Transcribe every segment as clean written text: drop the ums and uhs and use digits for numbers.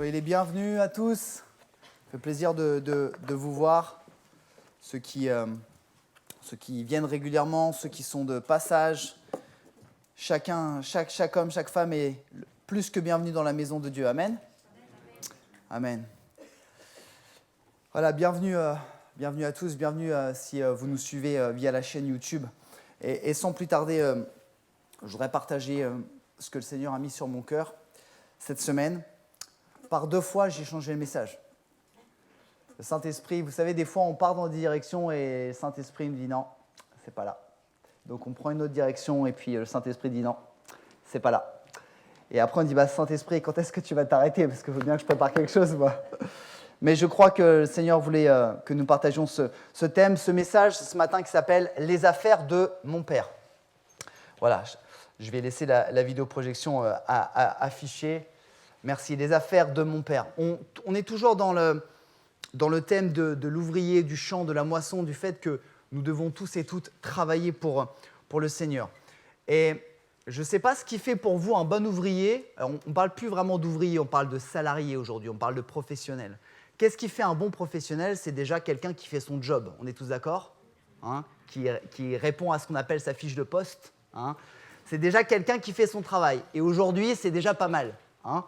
Soyez les bienvenus à tous. Ça fait plaisir de vous voir. Ceux qui viennent régulièrement, ceux qui sont de passage. Chaque homme, chaque femme est plus que bienvenu dans la maison de Dieu. Amen. Amen. Voilà, bienvenue à tous. Bienvenue si vous nous suivez via la chaîne YouTube. Et sans plus tarder, je voudrais partager ce que le Seigneur a mis sur mon cœur cette semaine. Par 2 fois, j'ai changé le message. Le Saint-Esprit, vous savez, des fois, on part dans des directions et le Saint-Esprit me dit non, c'est pas là. Donc, on prend une autre direction et puis le Saint-Esprit dit non, c'est pas là. Et après, on dit, Saint-Esprit, quand est-ce que tu vas t'arrêter? Parce qu'il faut bien que je prépare quelque chose, moi. Mais je crois que le Seigneur voulait que nous partagions ce thème, ce message ce matin qui s'appelle « Les affaires de mon Père ». Voilà, je vais laisser la vidéoprojection affichée. Merci. Les affaires de mon Père. On est toujours dans le thème de l'ouvrier, du champ, de la moisson, du fait que nous devons tous et toutes travailler pour le Seigneur. Et je ne sais pas ce qui fait pour vous un bon ouvrier. Alors, on ne parle plus vraiment d'ouvrier, on parle de salarié aujourd'hui, on parle de professionnel. Qu'est-ce qui fait un bon professionnel? C'est déjà quelqu'un qui fait son job. On est tous d'accord, hein, qui répond à ce qu'on appelle sa fiche de poste. Hein. C'est déjà quelqu'un qui fait son travail. Et aujourd'hui, c'est déjà pas mal. Hein.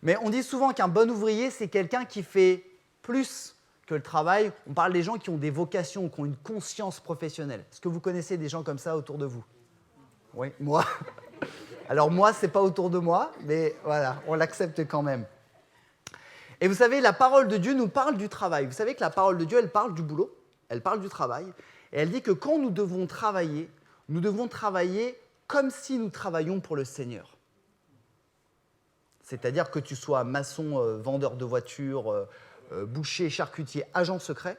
Mais on dit souvent qu'un bon ouvrier, c'est quelqu'un qui fait plus que le travail. On parle des gens qui ont des vocations, qui ont une conscience professionnelle. Est-ce que vous connaissez des gens comme ça autour de vous? Oui, moi. Alors moi, ce n'est pas autour de moi, mais voilà, on l'accepte quand même. Et vous savez, la parole de Dieu nous parle du travail. Vous savez que la parole de Dieu, elle parle du boulot, elle parle du travail. Et elle dit que quand nous devons travailler comme si nous travaillions pour le Seigneur. C'est-à-dire que tu sois maçon, vendeur de voitures, boucher, charcutier, agent secret.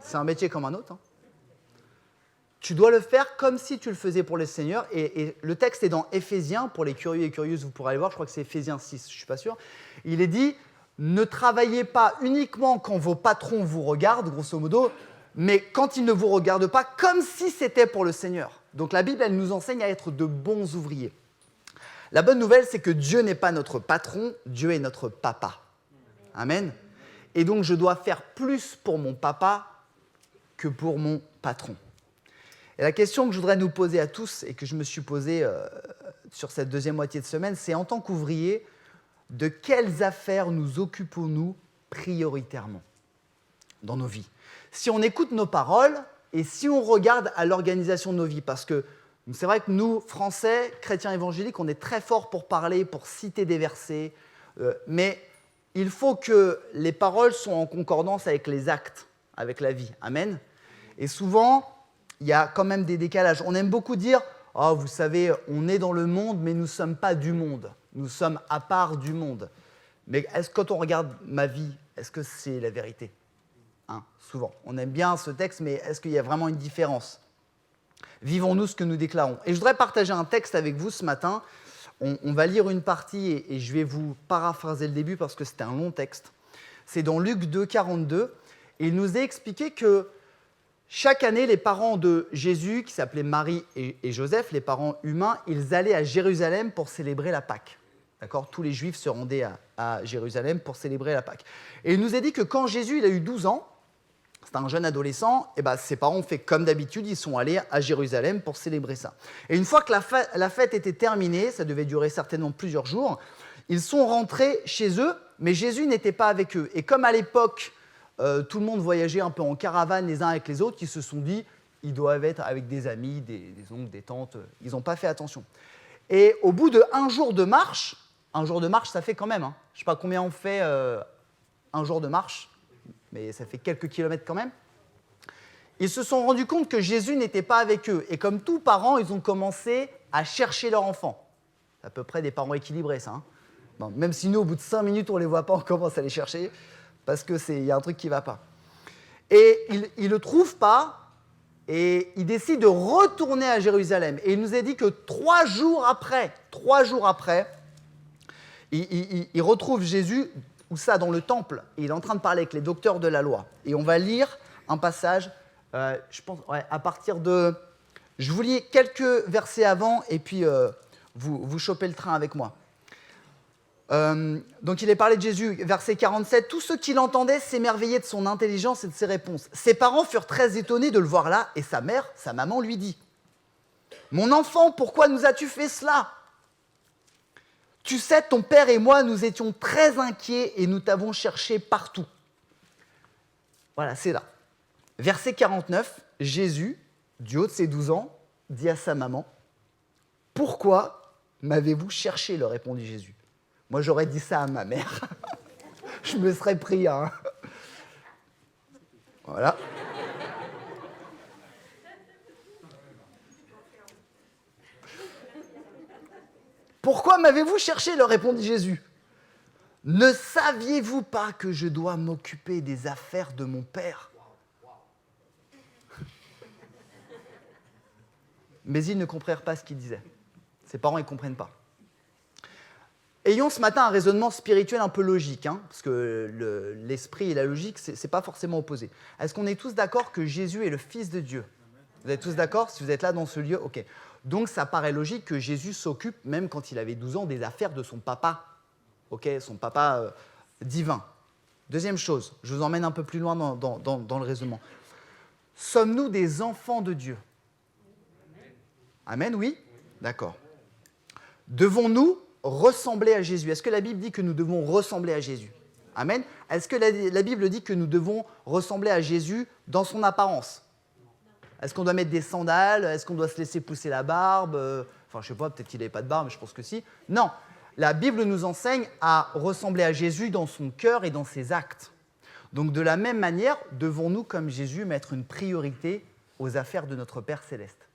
C'est un métier comme un autre. Hein. Tu dois le faire comme si tu le faisais pour le Seigneur. Et le texte est dans Éphésiens. Pour les curieux et curieuses, vous pourrez aller voir. Je crois que c'est Éphésiens 6, je ne suis pas sûr. Il est dit, ne travaillez pas uniquement quand vos patrons vous regardent, grosso modo, mais quand ils ne vous regardent pas, comme si c'était pour le Seigneur. Donc la Bible, elle nous enseigne à être de bons ouvriers. La bonne nouvelle, c'est que Dieu n'est pas notre patron, Dieu est notre papa. Amen. Et donc, je dois faire plus pour mon papa que pour mon patron. Et la question que je voudrais nous poser à tous, et que je me suis posée sur cette deuxième moitié de semaine, c'est en tant qu'ouvrier, de quelles affaires nous occupons-nous prioritairement dans nos vies? Si on écoute nos paroles et si on regarde à l'organisation de nos vies, parce que c'est vrai que nous, Français, chrétiens évangéliques, on est très forts pour parler, pour citer des versets, mais il faut que les paroles soient en concordance avec les actes, avec la vie. Amen. Et souvent, il y a quand même des décalages. On aime beaucoup dire « Oh, vous savez, on est dans le monde, mais nous ne sommes pas du monde. Nous sommes à part du monde. » Mais quand on regarde ma vie, est-ce que c'est la vérité? Hein, souvent. On aime bien ce texte, mais est-ce qu'il y a vraiment une différence? Vivons-nous ce que nous déclarons. Et je voudrais partager un texte avec vous ce matin. On va lire une partie et je vais vous paraphraser le début parce que c'est un long texte. C'est dans Luc 2, 42. Et il nous est expliqué que chaque année, les parents de Jésus, qui s'appelaient Marie et Joseph, les parents humains, ils allaient à Jérusalem pour célébrer la Pâque. D'accord? Tous les Juifs se rendaient à Jérusalem pour célébrer la Pâque. Et il nous a dit que quand Jésus il a eu 12 ans, c'était un jeune adolescent, et ses parents ont fait comme d'habitude, ils sont allés à Jérusalem pour célébrer ça. Et une fois que la fête était terminée, ça devait durer certainement plusieurs jours, ils sont rentrés chez eux, mais Jésus n'était pas avec eux. Et comme à l'époque, tout le monde voyageait un peu en caravane les uns avec les autres, ils se sont dit, ils doivent être avec des amis, des oncles, des tantes, ils n'ont pas fait attention. Et au bout d'un jour de marche, ça fait quand même, hein, je ne sais pas combien on fait un jour de marche, mais ça fait quelques kilomètres quand même. Ils se sont rendus compte que Jésus n'était pas avec eux. Et comme tous parents, ils ont commencé à chercher leur enfant. C'est à peu près des parents équilibrés, ça. Hein. Bon, même si nous, au bout de 5 minutes, on ne les voit pas, on commence à les chercher, parce qu'il y a un truc qui ne va pas. Et ils ne le trouvent pas, et ils décident de retourner à Jérusalem. Et il nous a dit que 3 jours après, ils retrouvent Jésus. Ou ça, dans le temple, et il est en train de parler avec les docteurs de la loi. Et on va lire un passage, je pense, à partir de... Je vous lis quelques versets avant, et puis vous chopez le train avec moi. Donc il est parlé de Jésus, verset 47, « Tous ceux qui l'entendaient s'émerveillaient de son intelligence et de ses réponses. Ses parents furent très étonnés de le voir là, et sa mère, sa maman, lui dit, « Mon enfant, pourquoi nous as-tu fait cela ? Tu sais, ton père et moi, nous étions très inquiets et nous t'avons cherché partout. » Voilà, c'est là. Verset 49, Jésus, du haut de ses 12 ans, dit à sa maman, « Pourquoi m'avez-vous cherché ?» leur répondit Jésus. Moi, j'aurais dit ça à ma mère. Je me serais pris un... Voilà. « Pourquoi m'avez-vous cherché ?» leur répondit Jésus. « Ne saviez-vous pas que je dois m'occuper des affaires de mon Père ?» Mais ils ne comprirent pas ce qu'il disait. Ses parents ne comprennent pas. Ayons ce matin un raisonnement spirituel un peu logique, parce que l'esprit et la logique, ce n'est pas forcément opposé. Est-ce qu'on est tous d'accord que Jésus est le Fils de Dieu ? Vous êtes tous d'accord ? Si vous êtes là dans ce lieu, ok. Donc ça paraît logique que Jésus s'occupe, même quand il avait 12 ans, des affaires de son papa, son papa divin. Deuxième chose, je vous emmène un peu plus loin dans le raisonnement. Sommes-nous des enfants de Dieu ? Amen, oui ? D'accord. Devons-nous ressembler à Jésus ? Est-ce que la Bible dit que nous devons ressembler à Jésus ? Amen. Est-ce que la Bible dit que nous devons ressembler à Jésus dans son apparence ? Est-ce qu'on doit mettre des sandales ? Est-ce qu'on doit se laisser pousser la barbe ? Enfin, je ne sais pas, peut-être qu'il n'avait pas de barbe, mais je pense que si. Non, la Bible nous enseigne à ressembler à Jésus dans son cœur et dans ses actes. Donc, de la même manière, devons-nous, comme Jésus, mettre une priorité aux affaires de notre Père céleste ?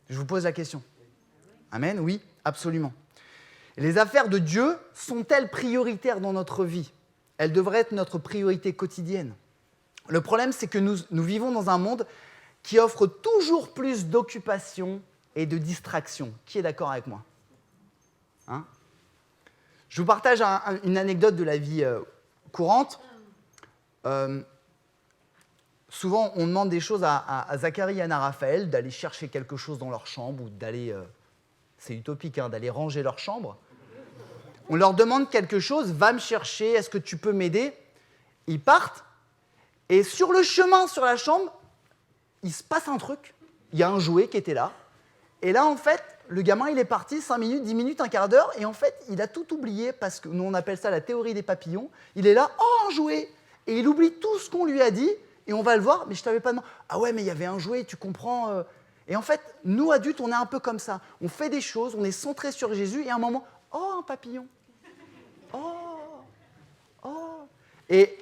Je vous pose la question. Amen, oui, absolument. Les affaires de Dieu sont-elles prioritaires dans notre vie ? Elles devraient être notre priorité quotidienne. Le problème, c'est que nous vivons dans un monde qui offre toujours plus d'occupations et de distractions. Qui est d'accord avec moi ? Je vous partage une anecdote de la vie courante. Souvent, on demande des choses à Zacharie et Anna Raphaël, d'aller chercher quelque chose dans leur chambre ou d'aller... c'est utopique, d'aller ranger leur chambre. On leur demande quelque chose, va me chercher, est-ce que tu peux m'aider ? Ils partent, et sur le chemin, sur la chambre, il se passe un truc. Il y a un jouet qui était là, et là, en fait, le gamin, il est parti 5 minutes, 10 minutes, un quart d'heure, et en fait, il a tout oublié, parce que nous, on appelle ça la théorie des papillons. Il est là, oh, un jouet ! Et il oublie tout ce qu'on lui a dit, et on va le voir, mais je ne t'avais pas demandé. Ah ouais, mais il y avait un jouet, tu comprends Et en fait, nous, adultes, on est un peu comme ça. On fait des choses, on est centré sur Jésus, et à un moment, oh, un papillon. Oh. Et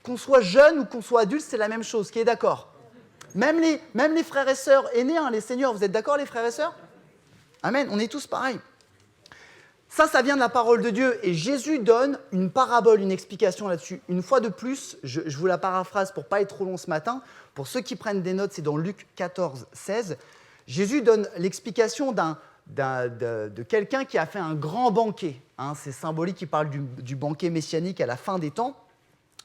qu'on soit jeune ou qu'on soit adulte, c'est la même chose, qui est d'accord. Même les frères et sœurs aînés, les seigneurs, vous êtes d'accord, les frères et sœurs ? Amen, on est tous pareils. Ça vient de la parole de Dieu, et Jésus donne une parabole, une explication là-dessus. Une fois de plus, je vous la paraphrase pour ne pas être trop long ce matin. Pour ceux qui prennent des notes, c'est dans Luc 14, 16. Jésus donne l'explication de quelqu'un qui a fait un grand banquet. C'est symbolique, il parle du banquet messianique à la fin des temps,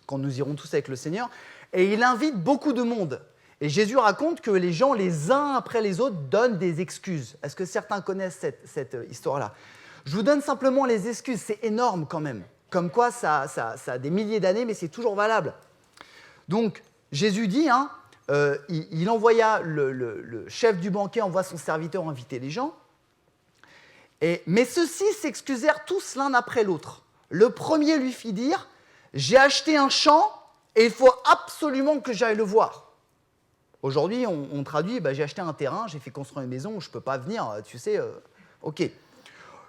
quand nous irons tous avec le Seigneur. Et il invite beaucoup de monde. Et Jésus raconte que les gens, les uns après les autres, donnent des excuses. Est-ce que certains connaissent cette histoire-là ? Je vous donne simplement les excuses, c'est énorme quand même. Comme quoi, ça a des milliers d'années, mais c'est toujours valable. Donc, Jésus dit, il envoya, le chef du banquet envoie son serviteur inviter les gens. Mais ceux-ci s'excusèrent tous l'un après l'autre. Le premier lui fit dire, « J'ai acheté un champ et il faut absolument que j'aille le voir. » Aujourd'hui, on traduit, j'ai acheté un terrain, j'ai fait construire une maison, je ne peux pas venir, tu sais, ok.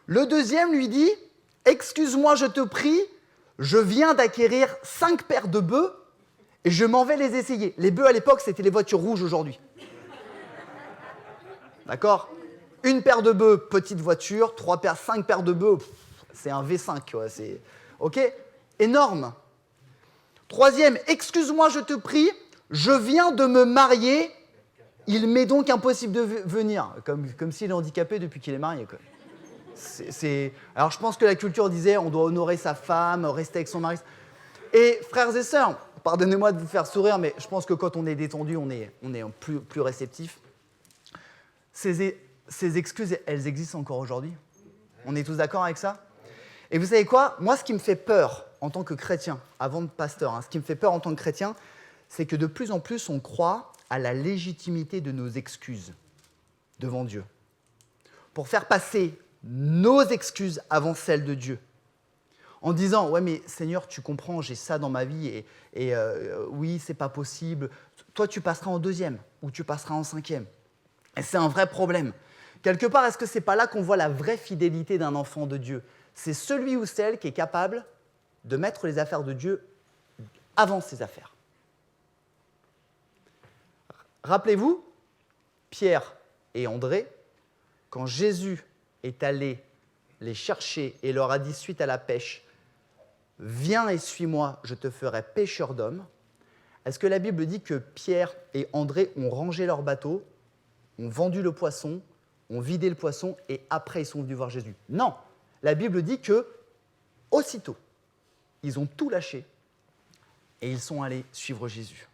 Le deuxième lui dit, « Excuse-moi, je te prie, je viens d'acquérir 5 paires de bœufs et je m'en vais les essayer. » Les bœufs à l'époque, c'était les voitures rouges aujourd'hui. D'accord ? Une paire de bœufs, petite voiture, 5 paires de bœufs, c'est un V5, c'est... Ok ? Énorme. Troisième, « Excuse-moi, je te prie, je viens de me marier, il m'est donc impossible de venir. » Comme s'il est handicapé depuis qu'il est marié, quoi. Alors, je pense que la culture disait on doit honorer sa femme, rester avec son mari. Et frères et sœurs, pardonnez-moi de vous faire sourire, mais je pense que quand on est détendu, on est plus réceptif. Ces excuses, elles existent encore aujourd'hui. On est tous d'accord avec ça ? Et vous savez quoi? Moi, ce qui me fait peur en tant que chrétien, avant de pasteur, ce qui me fait peur en tant que chrétien, c'est que de plus en plus, on croit à la légitimité de nos excuses devant Dieu. Pour faire passer nos excuses avant celles de Dieu. En disant, ouais, mais Seigneur, tu comprends, j'ai ça dans ma vie et oui, c'est pas possible. Toi, tu passeras en 2e ou tu passeras en 5e. Et c'est un vrai problème. Quelque part, est-ce que c'est pas là qu'on voit la vraie fidélité d'un enfant de Dieu? C'est celui ou celle qui est capable de mettre les affaires de Dieu avant ses affaires. Rappelez-vous, Pierre et André, quand Jésus est allé les chercher et leur a dit suite à la pêche, « Viens et suis-moi, je te ferai pêcheur d'hommes », est-ce que la Bible dit que Pierre et André ont rangé leur bateau, ont vendu le poisson, ont vidé le poisson et après ils sont venus voir Jésus? Non, la Bible dit que aussitôt, ils ont tout lâché et ils sont allés suivre Jésus.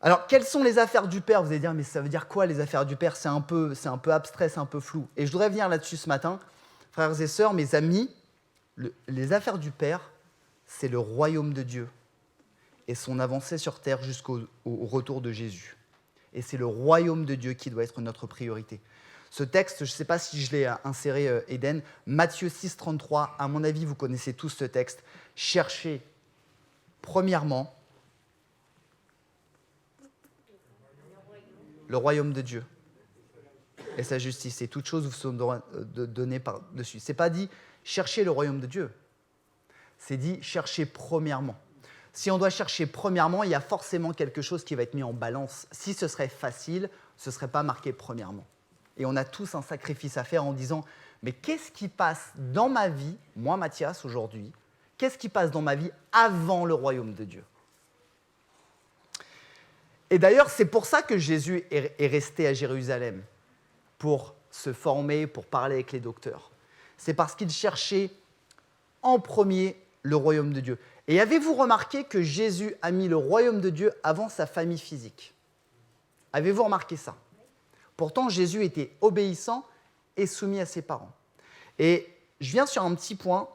Alors, quelles sont les affaires du Père? Vous allez dire, mais ça veut dire quoi les affaires du Père? C'est un peu abstrait, c'est un peu flou. Et je voudrais venir là-dessus ce matin. Frères et sœurs, mes amis, les affaires du Père, c'est le royaume de Dieu et son avancée sur terre jusqu'au retour de Jésus. Et c'est le royaume de Dieu qui doit être notre priorité. Ce texte, je ne sais pas si je l'ai inséré, Eden, Matthieu 6, 33, à mon avis, vous connaissez tous ce texte. Cherchez, premièrement, le royaume de Dieu et sa justice. Et toutes choses vous sont données par-dessus. Ce n'est pas dit chercher le royaume de Dieu. C'est dit chercher premièrement. Si on doit chercher premièrement, il y a forcément quelque chose qui va être mis en balance. Si ce serait facile, ce ne serait pas marqué premièrement. Et on a tous un sacrifice à faire en disant « Mais qu'est-ce qui passe dans ma vie, moi Mathias aujourd'hui, qu'est-ce qui passe dans ma vie avant le royaume de Dieu ?» Et d'ailleurs, c'est pour ça que Jésus est resté à Jérusalem, pour se former, pour parler avec les docteurs. C'est parce qu'il cherchait en premier le royaume de Dieu. Et avez-vous remarqué que Jésus a mis le royaume de Dieu avant sa famille physique? Avez-vous remarqué ça? Pourtant, Jésus était obéissant et soumis à ses parents. Et je viens sur un petit point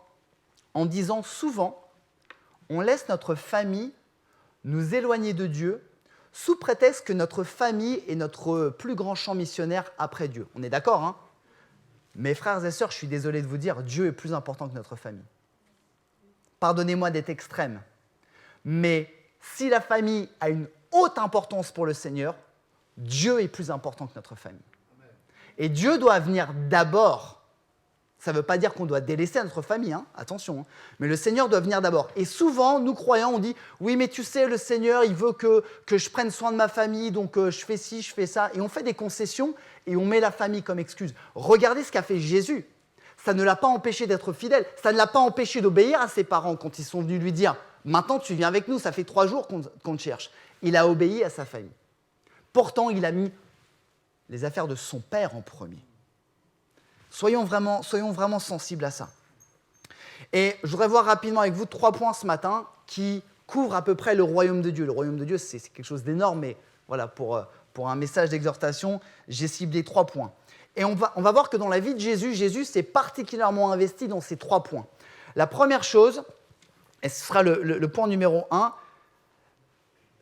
en disant souvent, on laisse notre famille nous éloigner de Dieu sous prétexte que notre famille est notre plus grand champ missionnaire après Dieu. On est d'accord, hein? Mes frères et sœurs, je suis désolé de vous dire, Dieu est plus important que notre famille. Pardonnez-moi d'être extrême, mais si la famille a une haute importance pour le Seigneur, Dieu est plus important que notre famille. Et Dieu doit venir d'abord. Ça ne veut pas dire qu'on doit délaisser notre famille, hein, attention, hein, mais le Seigneur doit venir d'abord. Et souvent, nous croyants, on dit « Oui, mais tu sais, le Seigneur, il veut que je prenne soin de ma famille, donc je fais ci, je fais ça. » Et on fait des concessions et on met la famille comme excuse. Regardez ce qu'a fait Jésus. Ça ne l'a pas empêché d'être fidèle. Ça ne l'a pas empêché d'obéir à ses parents quand ils sont venus lui dire « Maintenant, tu viens avec nous, ça fait 3 jours qu'on te cherche. » Il a obéi à sa famille. Pourtant, il a mis les affaires de son père en premier. Soyons vraiment sensibles à ça. Et je voudrais voir rapidement avec vous 3 points ce matin qui couvrent à peu près le royaume de Dieu. Le royaume de Dieu, c'est quelque chose d'énorme, mais voilà, pour un message d'exhortation, j'ai ciblé 3 points. Et on va voir que dans la vie de Jésus, Jésus s'est particulièrement investi dans ces 3 points. La première chose, et ce sera le point numéro 1,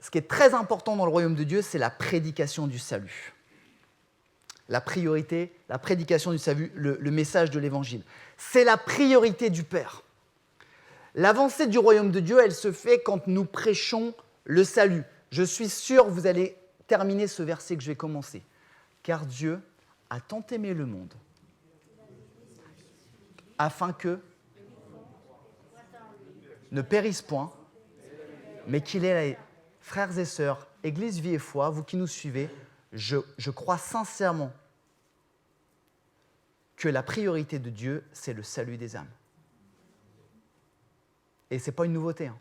ce qui est très important dans le royaume de Dieu, c'est la prédication du salut. La priorité, la prédication du salut, le message de l'Évangile. C'est la priorité du Père. L'avancée du royaume de Dieu, elle se fait quand nous prêchons le salut. Je suis sûr que vous allez terminer ce verset que je vais commencer. Car Dieu a tant aimé le monde, afin que ne périsse point, mais qu'il ait, frères et sœurs, Église, vie et foi, vous qui nous suivez, je crois sincèrement que la priorité de Dieu, c'est le salut des âmes. Et ce n'est pas une nouveauté. Hein.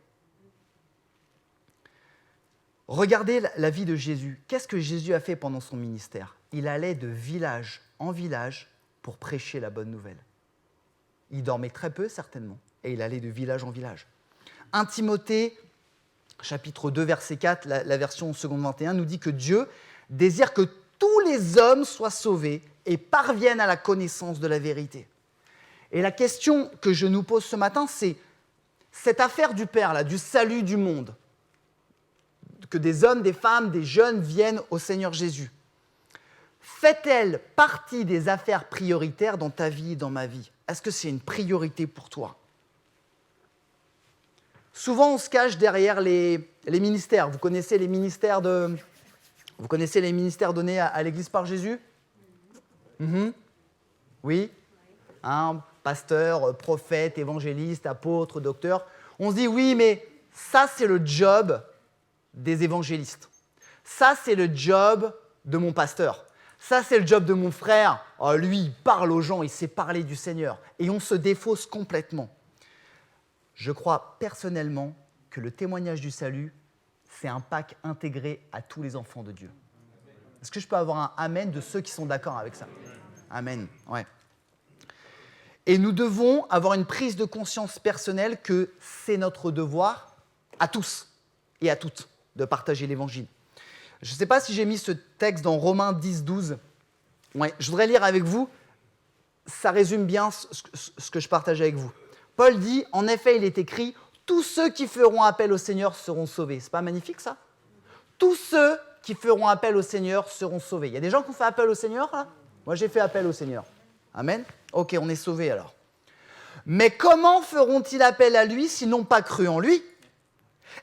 Regardez la vie de Jésus. Qu'est-ce que Jésus a fait pendant son ministère? Il allait de village en village pour prêcher la bonne nouvelle. Il dormait très peu, certainement, et il allait de village en village. 1 Timothée, chapitre 2, verset 4, la version seconde 21, nous dit que Dieu désire que tous les hommes soient sauvés et parviennent à la connaissance de la vérité. Et la question que je nous pose ce matin, c'est cette affaire du Père, là, du salut du monde, que des hommes, des femmes, des jeunes viennent au Seigneur Jésus, fait-elle partie des affaires prioritaires dans ta vie et dans ma vie? Est-ce que c'est une priorité pour toi? Souvent, on se cache derrière les ministères. Vous connaissez les ministères donnés à l'Église par Jésus? Oui. Pasteur, prophète, évangéliste, apôtre, docteur. On se dit, oui, mais ça, c'est le job des évangélistes. Ça, c'est le job de mon pasteur. Ça, c'est le job de mon frère. Oh, lui, il parle aux gens, il sait parler du Seigneur. Et on se défausse complètement. Je crois personnellement que le témoignage du salut, c'est un pack intégré à tous les enfants de Dieu. Est-ce que je peux avoir un amen de ceux qui sont d'accord avec ça? Amen, ouais. Et nous devons avoir une prise de conscience personnelle que c'est notre devoir à tous et à toutes de partager l'Évangile. Je ne sais pas si j'ai mis ce texte dans Romains 10, 12. Ouais, je voudrais lire avec vous. Ça résume bien ce que je partage avec vous. Paul dit, en effet, il est écrit, tous ceux qui feront appel au Seigneur seront sauvés. C'est pas magnifique ça? Tous ceux qui feront appel au Seigneur seront sauvés. Il y a des gens qui ont fait appel au Seigneur là? Moi j'ai fait appel au Seigneur. Amen? Ok, on est sauvés alors. Mais comment feront-ils appel à lui s'ils n'ont pas cru en lui?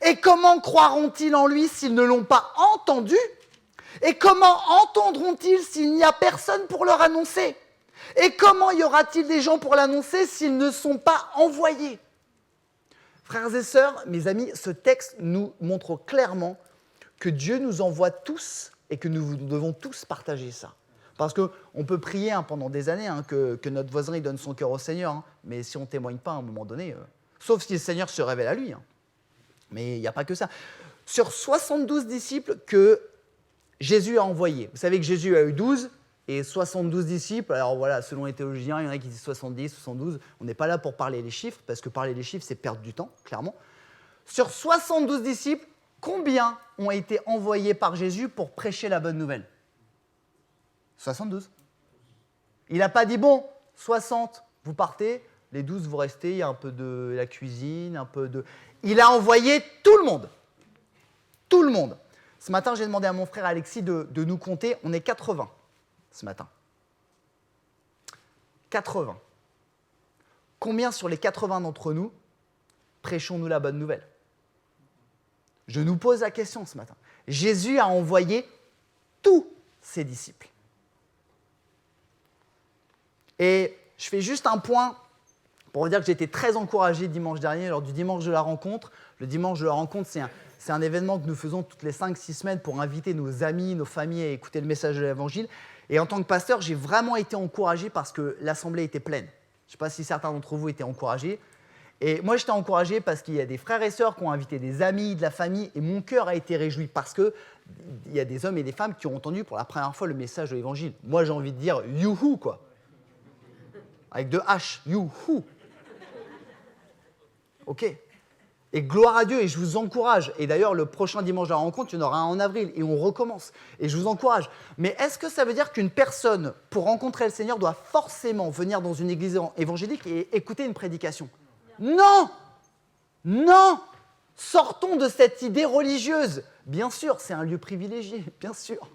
Et comment croiront-ils en lui s'ils ne l'ont pas entendu? Et comment entendront-ils s'il n'y a personne pour leur annoncer? Et comment y aura-t-il des gens pour l'annoncer s'ils ne sont pas envoyés? Frères et sœurs, mes amis, ce texte nous montre clairement que Dieu nous envoie tous et que nous devons tous partager ça. Parce qu'on peut prier pendant des années que notre voisin il donne son cœur au Seigneur, mais si on ne témoigne pas à un moment donné, sauf si le Seigneur se révèle à lui. Mais il n'y a pas que ça. Sur 72 disciples que Jésus a envoyés, vous savez que Jésus a eu 12 et 72 disciples. Alors voilà, selon les théologiens, il y en a qui disent 70, 72. On n'est pas là pour parler les chiffres, parce que parler les chiffres, c'est perdre du temps, clairement. Sur 72 disciples, combien ont été envoyés par Jésus pour prêcher la bonne nouvelle? 72. Il n'a pas dit, bon, 60, vous partez, les 12, vous restez, il y a un peu de la cuisine, un peu de... Il a envoyé tout le monde. Tout le monde. Ce matin, j'ai demandé à mon frère Alexis de nous compter. On est 80 ce matin. 80. Combien sur les 80 d'entre nous prêchons-nous la bonne nouvelle? Je nous pose la question ce matin. Jésus a envoyé tous ses disciples. Et je fais juste un point pour vous dire que j'ai été très encouragé dimanche dernier lors du dimanche de la rencontre. Le dimanche de la rencontre, c'est un événement que nous faisons toutes les 5-6 semaines pour inviter nos amis, nos familles à écouter le message de l'Évangile. Et en tant que pasteur, j'ai vraiment été encouragé parce que l'assemblée était pleine. Je ne sais pas si certains d'entre vous étaient encouragés. Et moi, j'étais encouragé parce qu'il y a des frères et sœurs qui ont invité des amis, de la famille, et mon cœur a été réjoui parce qu'il y a des hommes et des femmes qui ont entendu pour la première fois le message de l'Évangile. Moi, j'ai envie de dire « youhou » quoi. Avec deux H, youhou. Ok. Et gloire à Dieu, et je vous encourage. Et d'ailleurs, le prochain dimanche de la rencontre, il y en aura un en avril, et on recommence. Et je vous encourage. Mais est-ce que ça veut dire qu'une personne, pour rencontrer le Seigneur, doit forcément venir dans une église évangélique et écouter une prédication? Non! Non! Sortons de cette idée religieuse. Bien sûr, c'est un lieu privilégié, bien sûr.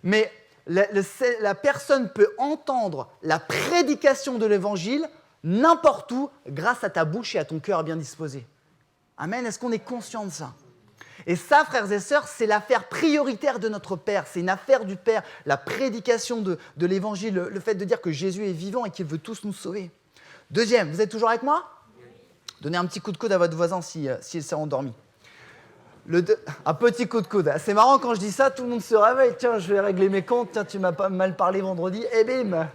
Mais la personne peut entendre la prédication de l'Évangile n'importe où grâce à ta bouche et à ton cœur bien disposé. Amen. Est-ce qu'on est conscient de ça? Et ça, frères et sœurs, c'est l'affaire prioritaire de notre Père. C'est une affaire du Père, la prédication de l'Évangile, le fait de dire que Jésus est vivant et qu'il veut tous nous sauver. Deuxième, vous êtes toujours avec moi? Donnez un petit coup de coude à votre voisin s'il s'est endormi. Un petit coup de coude. C'est marrant quand je dis ça, tout le monde se réveille. Tiens, je vais régler mes comptes. Tiens, tu m'as pas mal parlé vendredi. Et bim.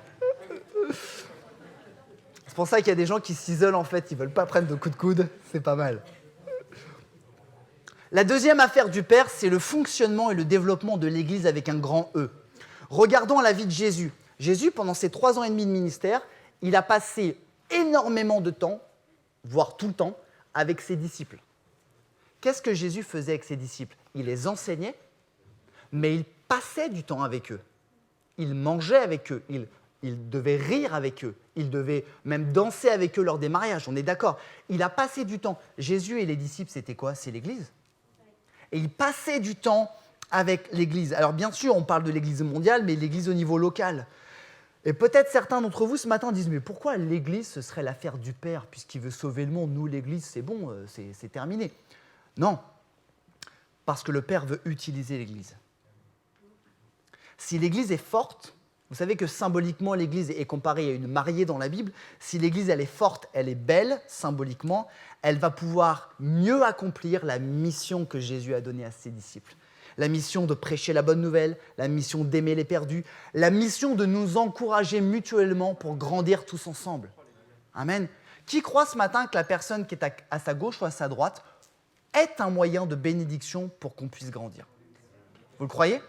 C'est pour ça qu'il y a des gens qui s'isolent en fait. Ils ne veulent pas prendre de coups de coude. C'est pas mal. La deuxième affaire du Père, c'est le fonctionnement et le développement de l'Église avec un grand E. Regardons la vie de Jésus. Jésus, pendant ses 3 ans et demi de ministère, il a passé énormément de temps, voire tout le temps, avec ses disciples. Qu'est-ce que Jésus faisait avec ses disciples? Il les enseignait, mais il passait du temps avec eux. Il mangeait avec eux, il Il devait rire avec eux. Il devait même danser avec eux lors des mariages. On est d'accord. Il a passé du temps. Jésus et les disciples, c'était quoi? C'est l'Église. Et il passait du temps avec l'Église. Alors bien sûr, on parle de l'Église mondiale, mais l'Église au niveau local. Et peut-être certains d'entre vous ce matin disent, mais pourquoi l'Église, ce serait l'affaire du Père, puisqu'il veut sauver le monde? Nous, l'Église, c'est bon, c'est terminé. Non, parce que le Père veut utiliser l'Église. Si l'Église est forte, vous savez que symboliquement, l'Église est comparée à une mariée dans la Bible. Si l'Église, elle est forte, elle est belle, symboliquement, elle va pouvoir mieux accomplir la mission que Jésus a donnée à ses disciples. La mission de prêcher la bonne nouvelle, la mission d'aimer les perdus, la mission de nous encourager mutuellement pour grandir tous ensemble. Amen. Qui croit ce matin que la personne qui est à sa gauche ou à sa droite est un moyen de bénédiction pour qu'on puisse grandir? Vous le croyez?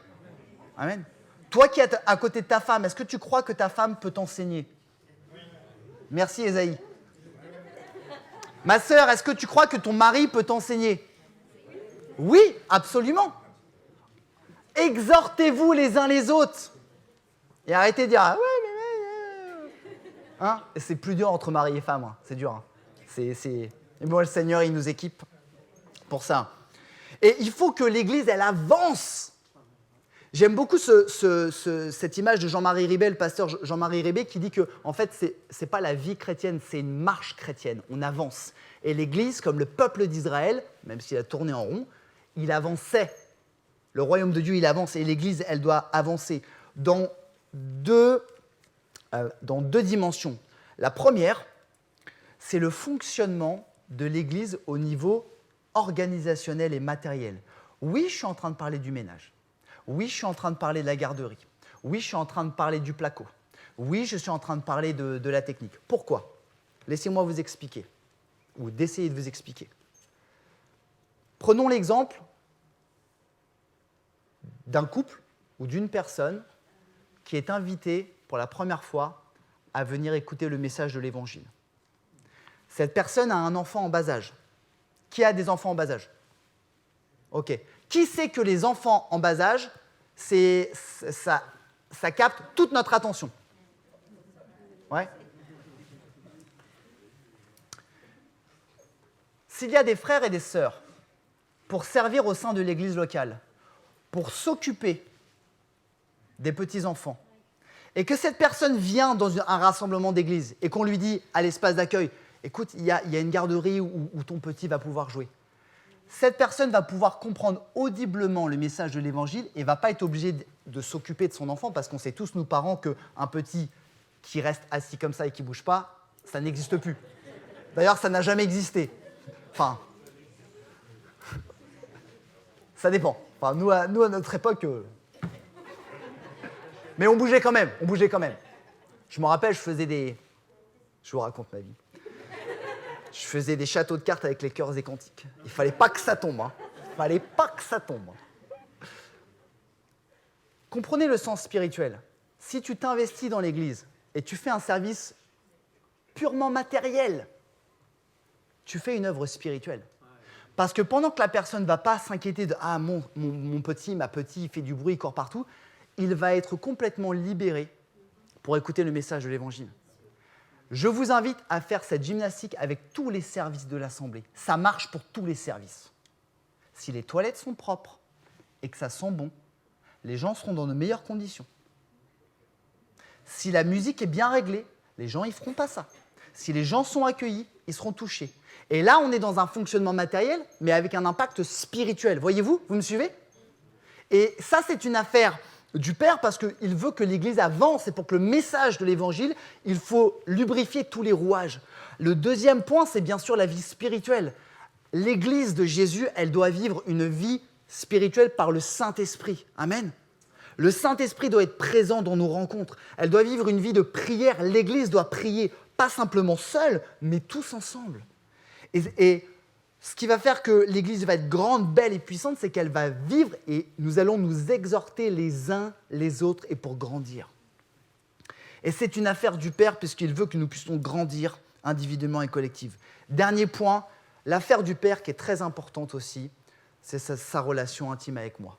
Amen. Toi qui es à côté de ta femme, est-ce que tu crois que ta femme peut t'enseigner? Merci Esaïe. Ma sœur, est-ce que tu crois que ton mari peut t'enseigner? Oui, absolument. Exhortez-vous les uns les autres. Et arrêtez de dire, ah ouais, mais... Hein? C'est plus dur entre mari et femme, hein. C'est dur. Hein. Et moi, le Seigneur, il nous équipe pour ça. Et il faut que l'Église, elle avance. J'aime beaucoup cette image de Jean-Marie Ribet, le pasteur Jean-Marie Ribet, qui dit que en fait, c'est pas la vie chrétienne, c'est une marche chrétienne. On avance. Et l'Église, comme le peuple d'Israël, même s'il a tourné en rond, il avançait. Le royaume de Dieu, il avance. Et l'Église, elle doit avancer dans deux dimensions. La première, c'est le fonctionnement de l'Église au niveau organisationnel et matériel. Oui, je suis en train de parler du ménage. Oui, je suis en train de parler de la garderie. Oui, je suis en train de parler du placo. Oui, je suis en train de parler de la technique. Pourquoi? Laissez-moi vous expliquer, ou d'essayer de vous expliquer. Prenons l'exemple d'un couple ou d'une personne qui est invitée pour la première fois à venir écouter le message de l'Évangile. Cette personne a un enfant en bas âge. Qui a des enfants en bas âge? Ok. Qui sait que les enfants en bas âge, ça capte toute notre attention? Ouais. S'il y a des frères et des sœurs pour servir au sein de l'église locale, pour s'occuper des petits-enfants, et que cette personne vient dans un rassemblement d'église et qu'on lui dit à l'espace d'accueil, écoute, il y a une garderie où ton petit va pouvoir jouer. Cette personne va pouvoir comprendre audiblement le message de l'Évangile et ne va pas être obligée de s'occuper de son enfant, parce qu'on sait tous, nous parents, qu'un petit qui reste assis comme ça et qui ne bouge pas, ça n'existe plus. D'ailleurs, ça n'a jamais existé. Enfin, ça dépend. Enfin, nous, à notre époque... Mais on bougeait quand même, Je me rappelle, je vous raconte ma vie. Je faisais des châteaux de cartes avec les chœurs et cantiques. Il ne fallait pas que ça tombe. Comprenez le sens spirituel. Si tu t'investis dans l'Église et tu fais un service purement matériel, tu fais une œuvre spirituelle. Parce que pendant que la personne ne va pas s'inquiéter de « Ah, mon petit, ma petite, il fait du bruit, il court partout », il va être complètement libéré pour écouter le message de l'Évangile. Je vous invite à faire cette gymnastique avec tous les services de l'Assemblée. Ça marche pour tous les services. Si les toilettes sont propres et que ça sent bon, les gens seront dans de meilleures conditions. Si la musique est bien réglée, les gens ne feront pas ça. Si les gens sont accueillis, ils seront touchés. Et là, on est dans un fonctionnement matériel, mais avec un impact spirituel. Voyez-vous? Vous me suivez? Et ça, c'est une affaire du Père, parce qu'il veut que l'Église avance, et pour que le message de l'Évangile, il faut lubrifier tous les rouages. Le deuxième point, c'est bien sûr la vie spirituelle. L'Église de Jésus, elle doit vivre une vie spirituelle par le Saint-Esprit. Amen. Le Saint-Esprit doit être présent dans nos rencontres. Elle doit vivre une vie de prière. L'Église doit prier, pas simplement seule, mais tous ensemble. Et ce qui va faire que l'Église va être grande, belle et puissante, c'est qu'elle va vivre et nous allons nous exhorter les uns les autres et pour grandir. Et c'est une affaire du Père puisqu'il veut que nous puissions grandir individuellement et collectivement. Dernier point, l'affaire du Père qui est très importante aussi, c'est sa relation intime avec moi.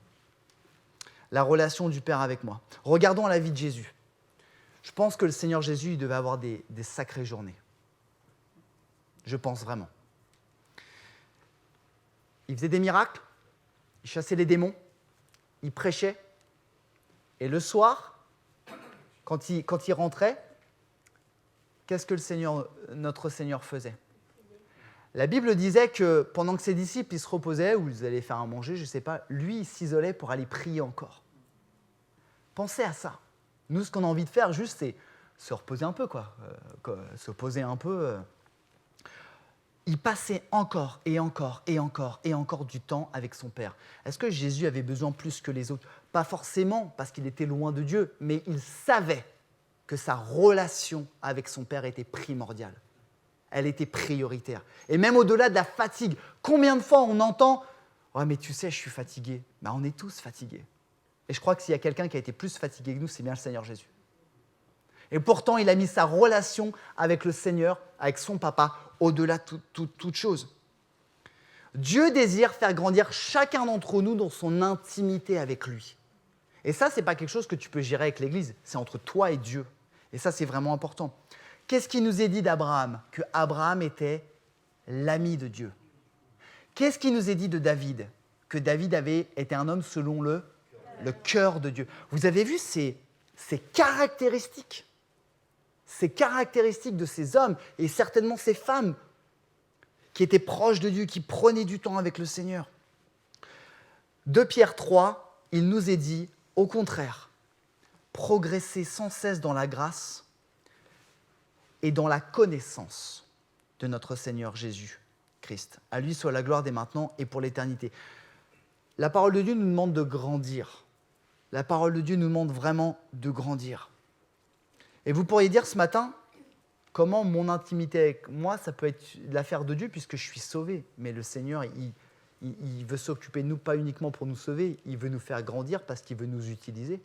La relation du Père avec moi. Regardons la vie de Jésus. Je pense que le Seigneur Jésus, il devait avoir des sacrées journées. Je pense vraiment. Il faisait des miracles, il chassait les démons, il prêchait. Et le soir, quand il rentrait, qu'est-ce que notre Seigneur faisait ? La Bible disait que pendant que ses disciples ils se reposaient ou ils allaient faire à manger, je ne sais pas, lui, il s'isolait pour aller prier encore. Pensez à ça. Nous, ce qu'on a envie de faire, juste, c'est se reposer un peu, se poser un peu. Il passait encore et encore et encore et encore du temps avec son Père. Est-ce que Jésus avait besoin plus que les autres ? Pas forcément, parce qu'il était loin de Dieu, mais il savait que sa relation avec son Père était primordiale. Elle était prioritaire. Et même au-delà de la fatigue, combien de fois on entend « Ouais, mais tu sais, je suis fatigué. » Ben, on est tous fatigués. Et je crois que s'il y a quelqu'un qui a été plus fatigué que nous, c'est bien le Seigneur Jésus. Et pourtant, il a mis sa relation avec le Seigneur, avec son papa, au-delà de toute chose. Dieu désire faire grandir chacun d'entre nous dans son intimité avec lui. Et ça, ce n'est pas quelque chose que tu peux gérer avec l'Église, c'est entre toi et Dieu. Et ça, c'est vraiment important. Qu'est-ce qui nous est dit d'Abraham ? Que Abraham était l'ami de Dieu. Qu'est-ce qui nous est dit de David ? Que David avait été un homme selon le cœur de Dieu. Vous avez vu ces caractéristiques de ces hommes et certainement ces femmes qui étaient proches de Dieu, qui prenaient du temps avec le Seigneur. 2 Pierre 3, il nous est dit, au contraire, progressez sans cesse dans la grâce et dans la connaissance de notre Seigneur Jésus-Christ. À lui soit la gloire dès maintenant et pour l'éternité. La parole de Dieu nous demande de grandir. La parole de Dieu nous demande vraiment de grandir. Et vous pourriez dire ce matin, comment mon intimité avec moi, ça peut être l'affaire de Dieu puisque je suis sauvé. Mais le Seigneur, il veut s'occuper de nous, pas uniquement pour nous sauver, il veut nous faire grandir parce qu'il veut nous utiliser.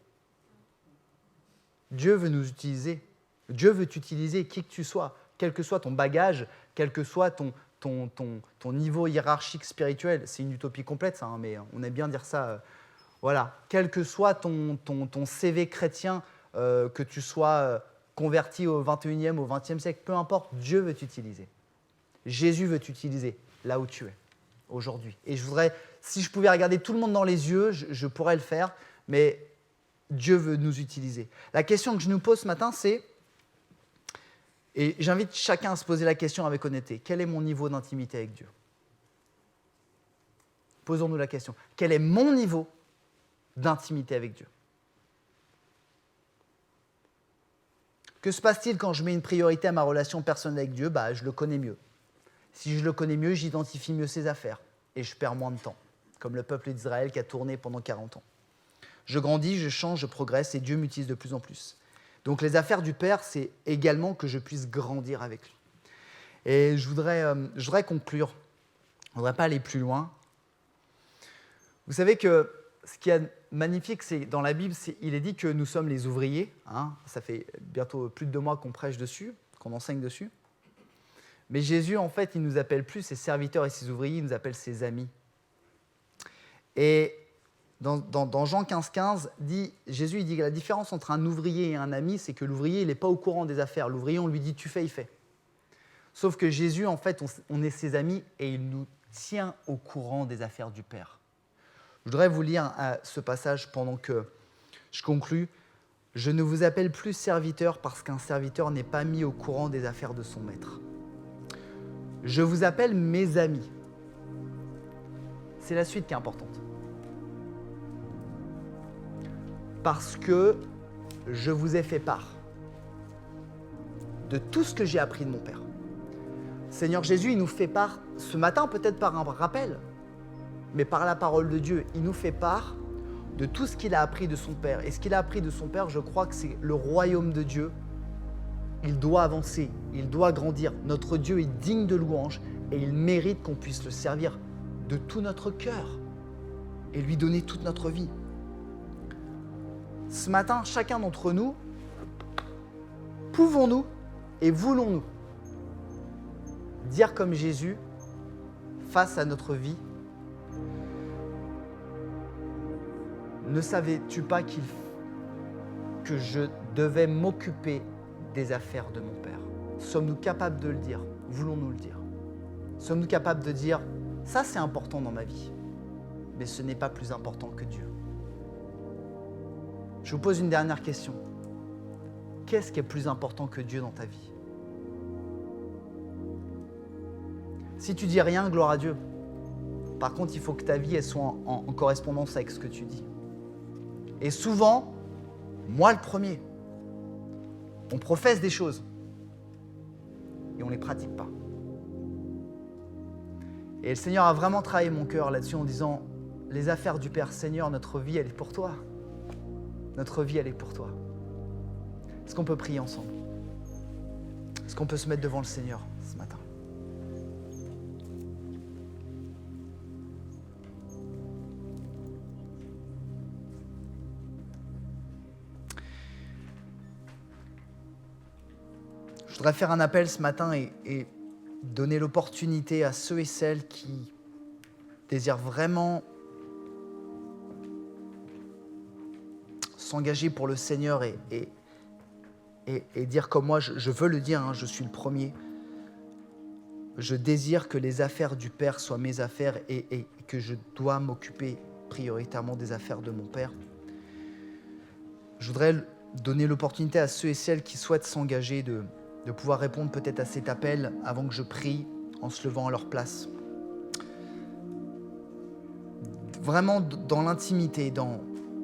Dieu veut nous utiliser. Dieu veut t'utiliser, qui que tu sois, quel que soit ton bagage, quel que soit ton niveau hiérarchique spirituel. C'est une utopie complète, ça, hein, mais on aime bien dire ça. Voilà, quel que soit ton CV chrétien, que tu sois converti au 21e, au 20e siècle, peu importe, Dieu veut t'utiliser. Jésus veut t'utiliser là où tu es, aujourd'hui. Et je voudrais, si je pouvais regarder tout le monde dans les yeux, je pourrais le faire, mais Dieu veut nous utiliser. La question que je nous pose ce matin, c'est, et j'invite chacun à se poser la question avec honnêteté, quel est mon niveau d'intimité avec Dieu ? Posons-nous la question. Quel est mon niveau d'intimité avec Dieu ? Que se passe-t-il quand je mets une priorité à ma relation personnelle avec Dieu ? Je le connais mieux. Si je le connais mieux, j'identifie mieux ses affaires et je perds moins de temps, comme le peuple d'Israël qui a tourné pendant 40 ans. Je grandis, je change, je progresse et Dieu m'utilise de plus en plus. Donc les affaires du Père, c'est également que je puisse grandir avec lui. Et je voudrais conclure. Je ne voudrais pas aller plus loin. Vous savez que ce qui est magnifique, c'est dans la Bible, il est dit que nous sommes les ouvriers. Hein, ça fait bientôt plus de 2 mois qu'on prêche dessus, qu'on enseigne dessus. Mais Jésus, en fait, il ne nous appelle plus ses serviteurs et ses ouvriers, il nous appelle ses amis. Et dans Jean 15, Jésus dit que la différence entre un ouvrier et un ami, c'est que l'ouvrier, il n'est pas au courant des affaires. L'ouvrier, on lui dit « tu fais, il fait ». Sauf que Jésus, en fait, on est ses amis et il nous tient au courant des affaires du Père. Je voudrais vous lire ce passage pendant que je conclus. « Je ne vous appelle plus serviteur parce qu'un serviteur n'est pas mis au courant des affaires de son maître. Je vous appelle mes amis. » C'est la suite qui est importante. Parce que je vous ai fait part de tout ce que j'ai appris de mon Père. Seigneur Jésus, il nous fait part, ce matin peut-être par un rappel, mais par la parole de Dieu, il nous fait part de tout ce qu'il a appris de son Père. Et ce qu'il a appris de son Père, je crois que c'est le royaume de Dieu. Il doit avancer, il doit grandir. Notre Dieu est digne de louange et il mérite qu'on puisse le servir de tout notre cœur et lui donner toute notre vie. Ce matin, chacun d'entre nous, pouvons-nous et voulons-nous dire comme Jésus face à notre vie, ne savais-tu pas que je devais m'occuper des affaires de mon Père. Sommes-nous capables de le dire? Voulons-nous le dire? Sommes-nous capables de dire, ça c'est important dans ma vie, mais ce n'est pas plus important que Dieu? Je vous pose une dernière question. Qu'est-ce qui est plus important que Dieu dans ta vie? Si tu dis rien, gloire à Dieu. Par contre, il faut que ta vie elle soit en correspondance avec ce que tu dis. Et souvent, moi le premier, on professe des choses et on ne les pratique pas. Et le Seigneur a vraiment travaillé mon cœur là-dessus en disant, les affaires du Père, Seigneur, notre vie, elle est pour toi. Notre vie, elle est pour toi. Est-ce qu'on peut prier ensemble? Est-ce qu'on peut se mettre devant le Seigneur ce matin? Je voudrais faire un appel ce matin et donner l'opportunité à ceux et celles qui désirent vraiment s'engager pour le Seigneur et dire comme moi, je veux le dire, hein, je suis le premier. Je désire que les affaires du Père soient mes affaires et que je dois m'occuper prioritairement des affaires de mon Père. Je voudrais donner l'opportunité à ceux et celles qui souhaitent s'engager de pouvoir répondre peut-être à cet appel avant que je prie en se levant à leur place. Vraiment dans l'intimité, dans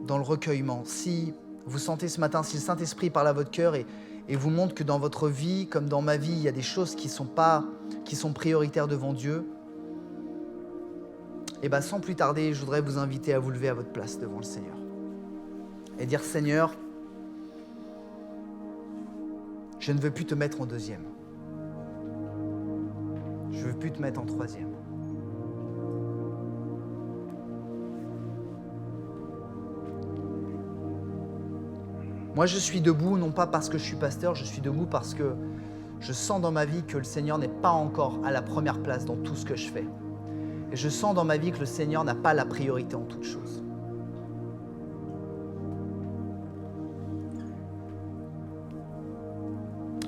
le recueillement. Si vous sentez ce matin, si le Saint-Esprit parle à votre cœur et vous montre que dans votre vie, comme dans ma vie, il y a des choses qui sont prioritaires devant Dieu, et bien sans plus tarder, je voudrais vous inviter à vous lever à votre place devant le Seigneur. Et dire, Seigneur, je ne veux plus te mettre en deuxième. Je ne veux plus te mettre en troisième. Moi, je suis debout, non pas parce que je suis pasteur, je suis debout parce que je sens dans ma vie que le Seigneur n'est pas encore à la première place dans tout ce que je fais. Et je sens dans ma vie que le Seigneur n'a pas la priorité en toutes choses.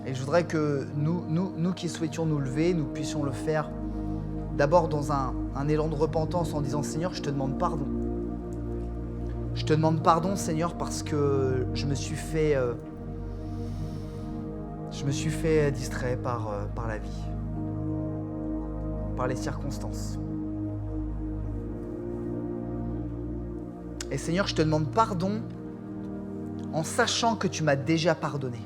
Et je voudrais que nous qui souhaitions nous lever, nous puissions le faire d'abord dans un élan de repentance en disant « Seigneur, je te demande pardon. Je te demande pardon, Seigneur, parce que je me suis fait distrait par la vie, par les circonstances. Et Seigneur, je te demande pardon en sachant que tu m'as déjà pardonné.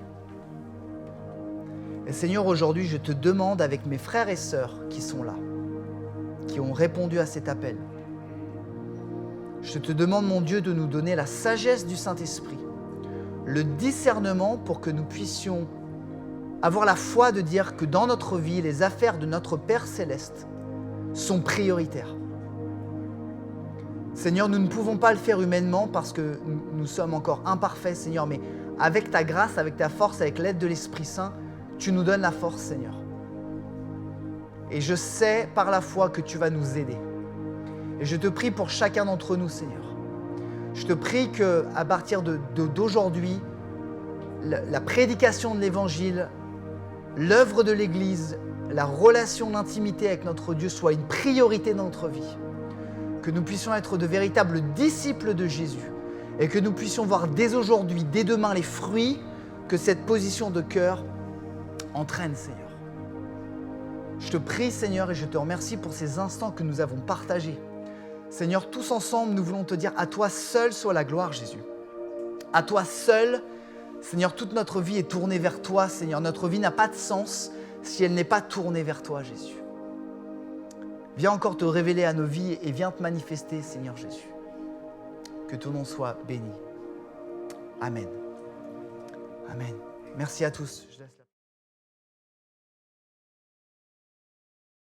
Et Seigneur, aujourd'hui, je te demande avec mes frères et sœurs qui sont là, qui ont répondu à cet appel, je te demande, mon Dieu, de nous donner la sagesse du Saint-Esprit, le discernement pour que nous puissions avoir la foi de dire que dans notre vie, les affaires de notre Père Céleste sont prioritaires. Seigneur, nous ne pouvons pas le faire humainement parce que nous sommes encore imparfaits, Seigneur, mais avec ta grâce, avec ta force, avec l'aide de l'Esprit Saint, tu nous donnes la force, Seigneur. Et je sais par la foi que tu vas nous aider. Et je te prie pour chacun d'entre nous, Seigneur. Je te prie qu'à partir d'aujourd'hui, la prédication de l'Évangile, l'œuvre de l'Église, la relation d'intimité avec notre Dieu soit une priorité dans notre vie. Que nous puissions être de véritables disciples de Jésus et que nous puissions voir dès aujourd'hui, dès demain, les fruits que cette position de cœur entraîne, Seigneur. Je te prie, Seigneur, et je te remercie pour ces instants que nous avons partagés. Seigneur, tous ensemble, nous voulons te dire, à toi seul soit la gloire, Jésus. À toi seul, Seigneur, toute notre vie est tournée vers toi, Seigneur. Notre vie n'a pas de sens si elle n'est pas tournée vers toi, Jésus. Viens encore te révéler à nos vies et viens te manifester, Seigneur Jésus. Que ton nom soit béni. Amen. Amen. Merci à tous. Je laisse la...